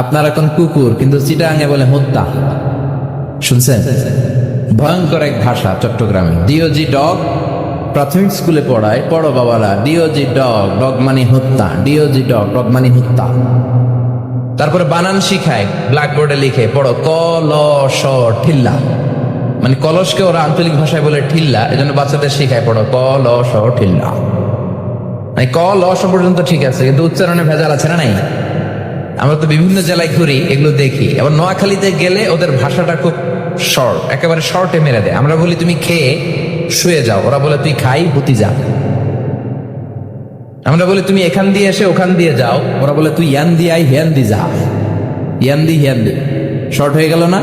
আপনার এখন কুকুর, কিন্তু চিটাগাঙে বলে হত্যা। শুনছেন? ভয়ঙ্কর এক ভাষা চট্টগ্রামে। ডিওজি ডগ, প্রাথমিক স্কুলে পড়ায়, পড়ো বাবারা, ডিওজি ডগ, ডগ মানে হত্যা, ডিওজি ডগ, ডগ মানে হত্যা। তারপরে বানান শিখায়, ব্ল্যাকবোর্ডে লিখে পড়ো, ক ল স ঠিল্লা, মানে কলসকে ওরা আঞ্চলিক ভাষায় বলে ঠিল্লা, এজন্য বাচ্চাদের শিখায় পড়ো ক ল স ঠিল্লা। মানে ক ল স পর্যন্ত ঠিক আছে, কিন্তু উচ্চারণে ভেজাল আছে না নাই? আমরা তো বিভিন্ন জেলায় ঘুরি, এগুলো দেখি। আবার নোয়াখালীতে গেলে ওদের ভাষাটা খুব শর্ট, একেবারে শর্টে মেরে দেয়। আমরা বলি তুমি খেয়ে শুয়ে যাও, ওরা বলে তুই খাই হুতি যা। আমরা বলি তুমি এখান দিয়ে এসে ওখান দিয়ে যাও, ওরা বলে তুই ইয়ান দি আই হিয়ান দি যা। ইয়ান দি হিয়ান দি, শর্ট হয়ে গেল না?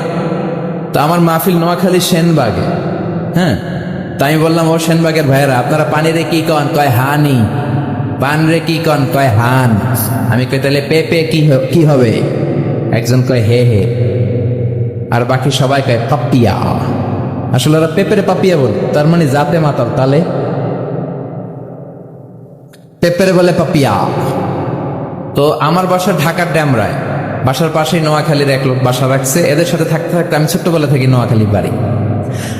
তো আমার মাহফিল নোয়াখালী সেনবাগে, হ্যাঁ। তাই আমি বললাম, ও সেনবাগের ভাইয়েরা, আপনারা পানিরে কি কন? কয় হানি। পান রে কি কন? কয় হান। আমি কই তাহলে পেপে কি হবে? একজন কয় হে হে, আর বাকি সবাই কয় পাপিয়া। আসলে ওরা পেপেরে পাপিয়া বল, তার মানে জাতে মাতাল, তালে পেপেরে বলে পাপিয়া। তো আমার বাসা ঢাকার ড্যামরায়, বাসার পাশেই নোয়াখালীর এক লোক বাসা রাখছে। এদের সাথে থাকতে থাকতে আমি ছোট্টবেলা থেকে নোয়াখালীর বাড়ি।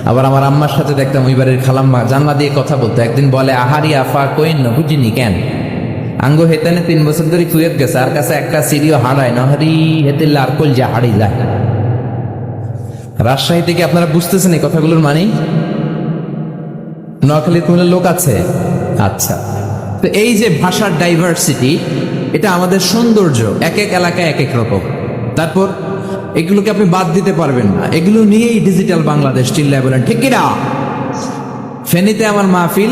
আবার আমার আম্মার সাথে দেখতাম ওই বাড়ির খালাম্মা জানলা দিয়ে কথা বলতো। একদিন বলে, আহারি আফা কইন না বুঝিনি কেন আঙ্গো হেতানে 3 বছর ধরে কুয়েত গেছে, আর কাছে একটা সিঁড়িও হারায় না, হারি হেতে আর কল যা হারি যায়। রাজশাহী থেকে আপনারা বুঝতেছেন এই কথাগুলোর মানে? নোয়াখালীর কোনো লোক আছে? আচ্ছা, তো এই যে ভাষার ডাইভার্সিটি, এটা আমাদের সৌন্দর্য। এক এক এলাকায় এক এক রকম। তারপর এগুলোকে আপনি বাদ দিতে পারবেন না। এগুলো নিয়েই ডিজিটাল বাংলাদেশ। চিল্লায় বলেন ঠিক কিনা? ফেনীতে আমার মাহফিল,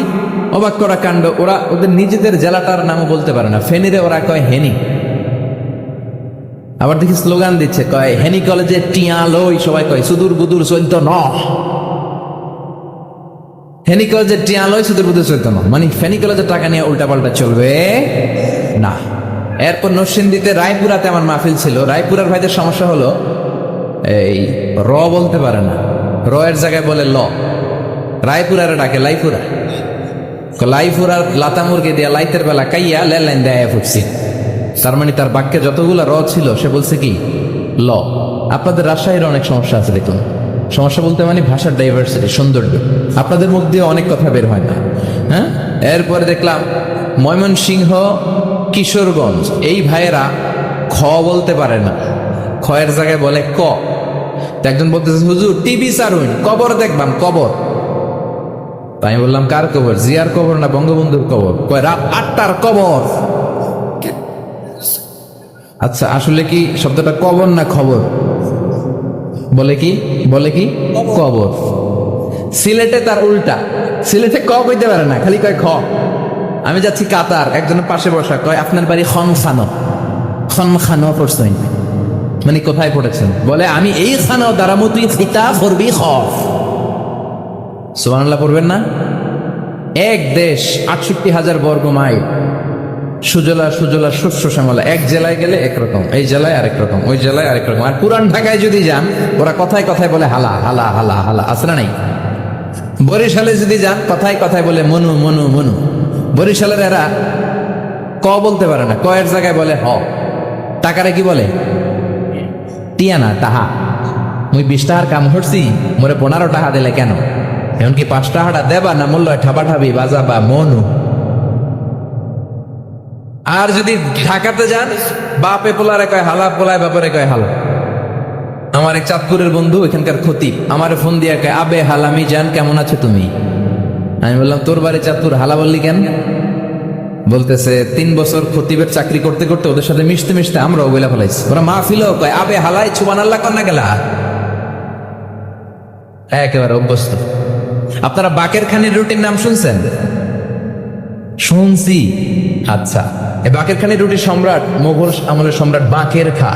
অবাক করা কাণ্ড, ওরা ওদের নিজেদের জেলাটার নামও বলতে পারে না। ফেনীতে ওরা কয় হেনি। আবার দেখি স্লোগান দিচ্ছে, কয় হেনি কলেজে টিয়া লই, সবাই কয় সুদূর বুদুর চৈন্ত ন। ফেনী কলেজের টিয়া লই, সুদূর বুদুর চৈন্ত ন, মানে ফেনী কলেজের টাকা নিয়ে উল্টা পাল্টা চলবে না। এরপর নরসিংদীতে রায়পুরাতে আমার মাহফিল ছিল। রায়পুরার ভাইদের সমস্যা হলো এই র বলতে পারে না, র এর জায়গায় বলে ল। রায়পুরারে ডাকে লাইপুরা। লাইপুরার লাতা মুরগি দিয়া লাইতের বেলা কাইয়া লেলাইন দেয় ফুটছি। তার মানে তার বাক্যে যতগুলা র ছিল সে বলছে কি ল। আপনাদের রাজশাহীর অনেক সমস্যা আছে দেখুন। সমস্যা বলতে মানে ভাষার ডাইভার্সিটি, সৌন্দর্য। আপনাদের মুখ দিয়ে অনেক কথা বের হয় না, হ্যাঁ। এরপরে দেখলাম ময়মনসিংহ, কিশোরগঞ্জ, এই ভাইয়েরা খ বলতে পারে না, খ এর জায়গায় বলে ক। একজন বলতেছে, হুজুর টিভি চারুন, কবর দেখবাম, কবর। তাই আমি বললাম, কার কবর? জিয়ার কবর না বঙ্গবন্ধুর কবর? কয় রাত 8টার কবর। আচ্ছা, আসলে কি শব্দটা কবর না খবর? বলে কি কবর। সিলেটে তার উল্টা, সিলেটে ক কইতে পারে না, খালি কয় খ। আমি যাচ্ছি কাতার, একজনের পাশে বসা, কয় আপনার বাড়ি খনখানো। খনখানো পড়ছেন মানে কোথায় পড়েছেন? বলে আমি এই খানো দাঁড়ামো, তুই ফিতা পড়বি খ। সুবহানাল্লাহ পড়বেন না? এক দেশ, 68,000 বর্গ মাইল, সুজলা সুজলা শস্য শ্যামলা। এক জেলায় গেলে একরকম, এই জেলায় আরেক রকম, ওই জেলায় আরেক রকম। আর পুরান ঢাকায় যদি যান, ওরা কথায় কথায় বলে হালা হালা হালা হালা, আছে না নাই? বরিশালে যদি যান, কথায় কথায় বলে মনু মনু মনু। বরিশালের এরা ক বলতে পারে না, ক এর জায়গায় বলে হ। টাকারে কি বলে? টিয়া না, টাহা। মুই 20 টাকার কাম করছি, মোরে 15 টাকা দিলে কেন? এমনকি 5 টাকাটা দেবা না, মূল্য ঠাবা ঠাবি বাজাবা মনু। আর যদি ঢাকাতে যান, বাপে পোলারে কয় হালা, পোলায় বাপরে কয় হালা। আমার এক চাঁদপুরের বন্ধু, এখানকার খতিব, আমার ফোন দিয়ে কয়, আবে হালামি জান, কেমন আছো তুমি? আমি বললাম, তোর বাড়ি চাঁদপুর, হালা বললি কেন? বলতেছে 3 বছর খতিবের চাকরি করতে করতে ওদের সাথে মিশতে মিশতে আমরাও বইলা ফেলাইছি। ওরা মাহফিলও কয় আবে হালাই, সুবহানাল্লাহ কন্যা গেলা, একেবারে অভ্যস্ত। আপনারা বাকের খানির রুটির নাম শুনছেন? শুনছি। আচ্ছা, এই বাকের খানির রুটির সম্রাট, মোগল আমলের সম্রাট বাকের খা,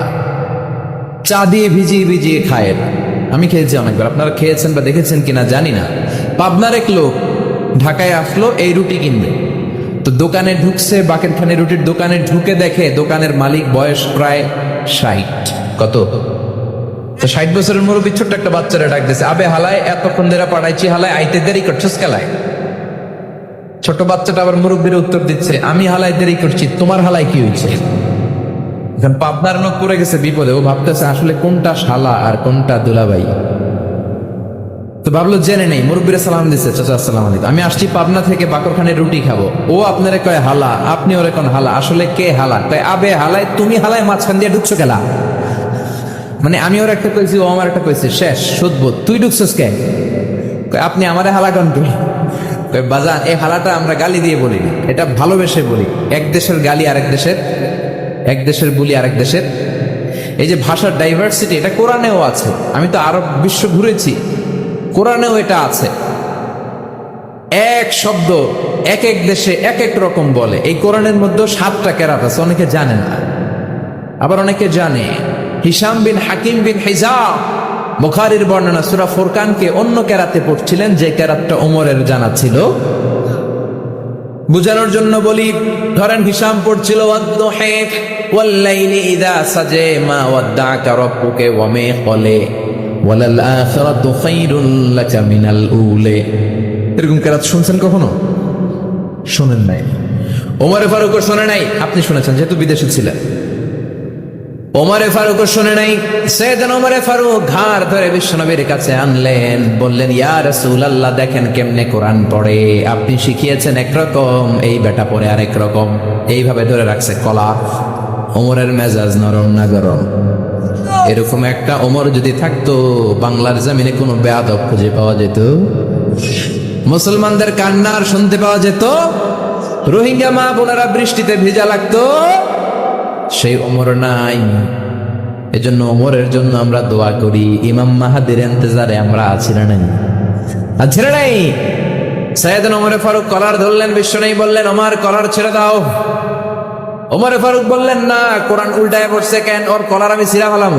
চা দিয়ে ভিজিয়ে ভিজিয়ে খায়। আমি খেয়েছি অনেকবার, আপনারা খেয়েছেন বা দেখেছেন কিনা জানি না। পাবনার এক লোক ঢাকায় আসলো এই রুটি কিনবে, তো দোকানে ঢুকছে, বাকের খানি রুটির দোকানে ঢুকে দেখে দোকানের মালিক বয়স প্রায় 60। কত? তো 60 বছরের মুরব্বী ছোট্ট একটা বাচ্চারা ডাক দিছে, আবে হালায়, এতক্ষণ ধরে পাঠাইছি, হালায় আইতে দেরি করছিস কেলায়? ছোট বাচ্চাটা আবার মুরব্বীর উত্তর দিচ্ছে, আমি হালায় দেরি করছি, তোমার হালায় কি হয়েছে? এখন পাবনার লোক পড়ে গেছে বিপদে, ও ভাবতেছে আসলে কোনটা শালা আর কোনটা দুলাভাই। তো ভাবলো জেনে নেই, মুরব্বীরা সালাম দিচ্ছে, চাচা আসসালামু আলাইকুম, আমি আসছি পাবনা থেকে বাকরখানে রুটি খাবো। ও আপনারে কয় হালা, আপনি ওরে কোন হালা, আসলে কে হালা? কয় আবে হালায়, তুমি হালায় মাঝখান দিয়ে ঢুকছো গেলা। মানে আমি ওর একটা কইছি, ও আমার একটা কইছে, শেষ সুদবোধ। তুই ঢুকছস কে? কয় আপনি আমারে হালা কন কি? কয় বাজান, এই হালাটা আমরা গালি দিয়ে বলি, এটা ভালোবেসে বলি। এক দেশের গালি আরেক দেশের, এক দেশের বুলি আরেক দেশের। এই যে ভাষার ডাইভার্সিটি, এটা কোরআনেও আছে। আমি তো আরব বিশ্ব ঘুরেছি, কোরআনেও এটা আছে। এক শব্দ এক এক দেশে এক এক রকম বলে। এই কোরআনের মধ্যে 7টা কেরাত আছে, অনেকে জানে না, আবার অনেকে জানে। হিশাম বিন হাকিম বিন হিজাম বুখারীর বর্ণনা, সূরা ফুরকানকে অন্য কেরাতে পড়ছিলেন, যে কেরাতটা ওমরের জানা ছিল। বুঝানোর জন্য বলি, ধরেন হিশাম পড়ছিল ওয়াদ-দুহি ওয়াল-লাইলি ইযা সাজা মা ওয়াদ্দা'কা রাব্বুকা ওয়া মা ক্বালা ওয়ালাল আখিরাতু খায়রুল লাকা মিনাল উলা। এরকম কেরাত শুনছেন কখনো? শুনেন নাই। ওমরে ফারুকও শুনে নাই, আপনি শুনেছেন যেহেতু বিদেশে ছিলেন। ওমরে ফারুকও শুনে নাই। সাইয়েদনা ওমরে ফারুক ঘাড় ধরে বিশ্বনবীর কাছে আনলেন, বললেন ইয়া রাসূলুল্লাহ, দেখেন কেমনে কোরআন পড়ে, আপনি শিখিয়েছেন একরকম, এই বেটা পড়ে আরেক রকম। এইভাবে ধরে রাখছে কলা। ওমরের মেজাজ নরম না গরম? এরকম একটা ওমর যদি থাকতো, বাংলার জমিনে কোনো বেয়াদব খুঁজে পাওয়া যেত? মুসলমানদের কান্নার শুনতে পাওয়া যেত? রোহিঙ্গা মা বোনেরা বৃষ্টিতে ভিজা লাগতো? সেই ওমর নাই। এজন্য ওমরের জন্য আমরা দোয়া করি। ইমাম মাহাদির ইন্তজারে আমরা আছি না নাই? আছি না নাই? সাইয়েদনা ওমরে ফারুক কলার ধরলেন, বিশ্বনবী বললেন ওমর কলার ছেড়ে দাও। ওমরে ফারুক বললেন না, কোরআন উল্টায় পড়ছে কেন, ওর কলার আমি ছিঁড়া ফেলাম।